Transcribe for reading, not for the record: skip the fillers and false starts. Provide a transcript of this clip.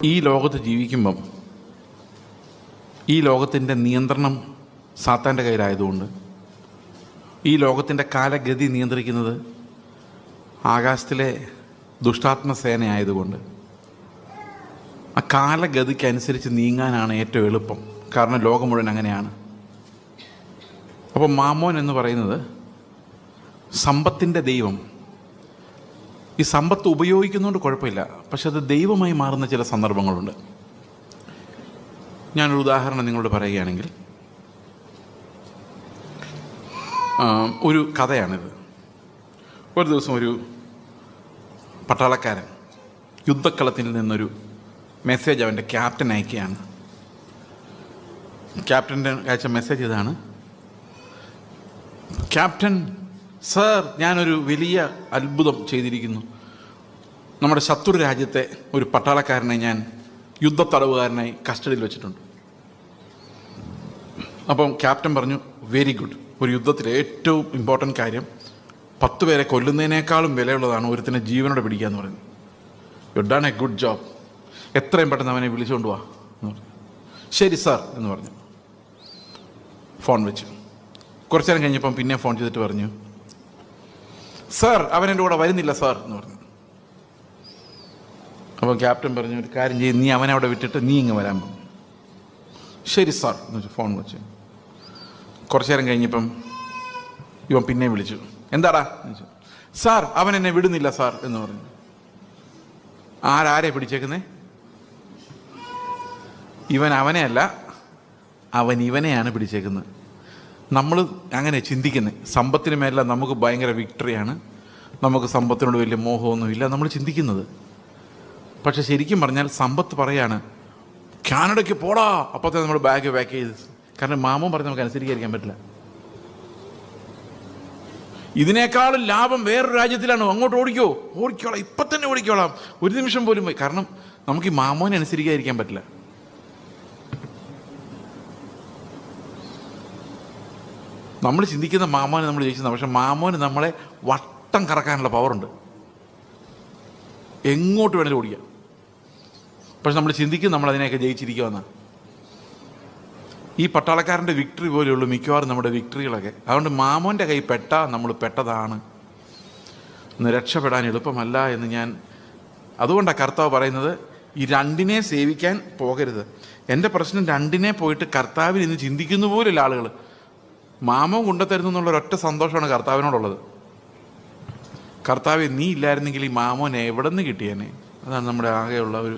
ഈ ലോകത്ത് ജീവിക്കുമ്പം ഈ ലോകത്തിൻ്റെ നിയന്ത്രണം സാത്താൻ്റെ കയ്യിലായതുകൊണ്ട്, ഈ ലോകത്തിൻ്റെ കാലഗതി നിയന്ത്രിക്കുന്നത് ആകാശത്തിലെ ദുഷ്ടാത്മസേന ആയതുകൊണ്ട്, ആ കാലഗതിക്കനുസരിച്ച് നീങ്ങാനാണ് ഏറ്റവും എളുപ്പം. കാരണം ലോകം മുഴുവൻ അങ്ങനെയാണ്. അപ്പോൾ മാമോൻ എന്ന് പറയുന്നത് സമ്പത്തിൻ്റെ ദൈവം. ഈ സമ്പത്ത് ഉപയോഗിക്കുന്നതുകൊണ്ട് കുഴപ്പമില്ല, പക്ഷെ അത് ദൈവമായി മാറുന്ന ചില സന്ദർഭങ്ങളുണ്ട്. ഞാനൊരു ഉദാഹരണം നിങ്ങളോട് പറയുകയാണെങ്കിൽ, ഒരു കഥയാണിത്. ഒരു ദിവസം ഒരു പട്ടാളക്കാരൻ യുദ്ധക്കളത്തിൽ നിന്നൊരു മെസ്സേജ് അവൻ്റെ ക്യാപ്റ്റൻ അയക്കുകയാണ്. ക്യാപ്റ്റൻ്റെ അയച്ച മെസ്സേജ് ഇതാണ്: ക്യാപ്റ്റൻ സർ, ഞാനൊരു വലിയ അത്ഭുതം ചെയ്തിരിക്കുന്നു. നമ്മുടെ ശത്രു രാജ്യത്തെ ഒരു പട്ടാളക്കാരനെ ഞാൻ യുദ്ധത്തടവുകാരനായി കസ്റ്റഡിയിൽ വെച്ചിട്ടുണ്ട്. അപ്പം ക്യാപ്റ്റൻ പറഞ്ഞു, വെരി ഗുഡ്. ഒരു യുദ്ധത്തിലെ ഏറ്റവും ഇമ്പോർട്ടൻ്റ് കാര്യം 10 പേരെ കൊല്ലുന്നതിനേക്കാളും വിലയുള്ളതാണ് ഒരുത്തിനെ ജീവനോടെ പിടിക്കുക എന്ന് പറയുന്നത്. You done A good job. എത്രയും പെട്ടെന്ന് അവനെ വിളിച്ചുകൊണ്ട് പോവാ എന്ന് പറഞ്ഞു. ശരി സാർ എന്ന് പറഞ്ഞു. ഫോൺ വെച്ചു. കുറച്ചു നേരം കഴിഞ്ഞപ്പം പിന്നെ ഫോൺ ചെയ്തിട്ട് പറഞ്ഞു, സാർ അവൻ എൻ്റെ കൂടെ വരുന്നില്ല സാർ എന്ന് പറഞ്ഞു. അപ്പോൾ ക്യാപ്റ്റൻ പറഞ്ഞു, ഒരു കാര്യം ചെയ്യും, നീ അവനെ അവിടെ വിട്ടിട്ട് നീ ഇങ്ങ് വരാൻ പറഞ്ഞു. ശരി സാർ എന്ന് വെച്ചു. ഫോൺ വെച്ചു. കുറച്ചു നേരം കഴിഞ്ഞപ്പം ഇവൻ പിന്നെ വിളിച്ചു. എന്താടാ എന്ന് വെച്ചു. സാർ അവൻ എന്നെ വിടുന്നില്ല സാർ എന്ന് പറഞ്ഞു. ആരെ പിടിച്ചേക്കുന്നേ? ഇവൻ അവനെ അല്ല, അവൻ ഇവനെയാണ് പിടിച്ചേക്കുന്നത്. നമ്മൾ അങ്ങനെ ചിന്തിക്കുന്നത്. സമ്പത്തിന് മേലെ നമുക്ക് ഭയങ്കര വിക്ടറിയാണ്, നമുക്ക് സമ്പത്തിനോട് വലിയ മോഹമൊന്നുമില്ല നമ്മൾ ചിന്തിക്കുന്നത്. പക്ഷെ ശരിക്കും പറഞ്ഞാൽ സമ്പത്ത് പറയാണ്, കാനഡയ്ക്ക് പോടാ. അപ്പോഴത്തെ നമ്മൾ ബാഗ് പാക്ക് ചെയ്ത്, കാരണം മാമൻ പറഞ്ഞ് നമുക്ക് അനുസരിക്കാതിരിക്കാൻ പറ്റില്ല. ഇതിനേക്കാളും ലാഭം വേറൊരു രാജ്യത്തിലാണ്, അങ്ങോട്ട് ഓടിക്കോളാം, ഇപ്പം തന്നെ ഓടിക്കോളാം, ഒരു നിമിഷം പോലും പോയി. കാരണം നമുക്ക് ഈ മാമോനെ അനുസരിക്കാതിരിക്കാൻ പറ്റില്ല. നമ്മൾ ചിന്തിക്കുന്ന മാമോനെ നമ്മൾ ജയിച്ചതാണ്, പക്ഷെ മാമോന് നമ്മളെ വട്ടം കറക്കാനുള്ള പവറുണ്ട്. എങ്ങോട്ട് വേണേലും ഓടിക്കാം. പക്ഷെ നമ്മൾ ചിന്തിക്കും നമ്മൾ അതിനെയൊക്കെ ജയിച്ചിരിക്കുമെന്നാണ്. ഈ പട്ടാളക്കാരൻ്റെ വിക്ടറി പോലെയുള്ളൂ മിക്കവാറും നമ്മുടെ വിക്ടറികളൊക്കെ. അതുകൊണ്ട് മാമോൻ്റെ കൈ പെട്ടാൽ നമ്മൾ പെട്ടതാണ്, ഒന്ന് രക്ഷപ്പെടാൻ എളുപ്പമല്ല എന്ന് അതുകൊണ്ടാണ് കർത്താവ് പറയുന്നത്, ഈ രണ്ടിനെ സേവിക്കാൻ പോകരുത്. എൻ്റെ പ്രശ്നം രണ്ടിനെ പോയിട്ട് കർത്താവിൽ ഇന്ന് ചിന്തിക്കുന്ന പോലുള്ള ആളുകൾ. മാമോ കൊണ്ടുതരുന്നു എന്നുള്ളൊരൊറ്റ സന്തോഷമാണ് കർത്താവിനോടുള്ളത്. കർത്താവ് നീ ഇല്ലായിരുന്നെങ്കിൽ ഈ മാമോനെ എവിടെ നിന്ന് കിട്ടിയേനെ? അതാണ് നമ്മുടെ ആകെയുള്ള ഒരു